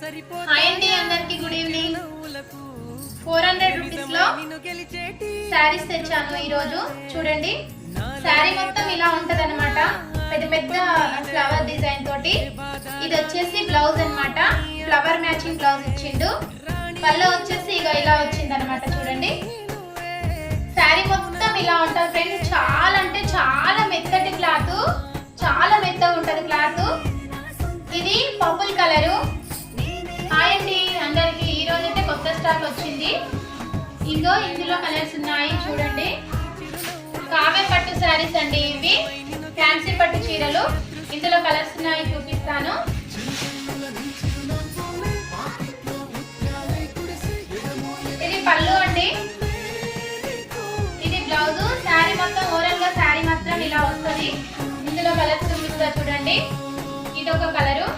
Hi అండి, అందరికి good evening. 400 rupees లో శారీస్ తెచ్చాను ఈ రోజు. చూడండి, శారీ మొత్తం ఇలా ఉంటదన్నమాట, పెద్ద పెద్ద ఫ్లవర్ డిజైన్ తోటి. ఇది వచ్చేసి బ్లౌజ్ అన్నమాట, ఫ్లవర్ మ్యాచింగ్ బ్లౌజ్ ఇచ్చిండు. పళ్ళు వచ్చేసి ఇక ఇలా వచ్చింది అనమాట. చూడండి, శారీ మొత్తం ఇలా ఉంటుంది ఫ్రెండ్స్. చాలా అంటే చాలా మెత్తటి క్లాత్, చాలా మెత్తగా ఉంటది క్లాత్. ఇది పర్పుల్ కలరు. హాయ్ అండి అందరికి, ఈ రోజు అయితే కొత్త స్టాక్ వచ్చింది. ఇందులో కలర్స్ ఉన్నాయి చూడండి. కావే పట్టు శారీస్ అండి ఇవి, ఫ్యాన్సీ పట్టు చీరలు. ఇందులో కలర్స్ ఉన్నాయి, చూపిస్తాను. ఇది పళ్ళు అండి, ఇది బ్లౌజ్. శారీ మొత్తం ఓవరాల్ గా శారీ మాత్రం ఇలా వస్తుంది. ఇందులో కలర్స్ చూపిస్తా చూడండి. ఇది ఒక కలరు.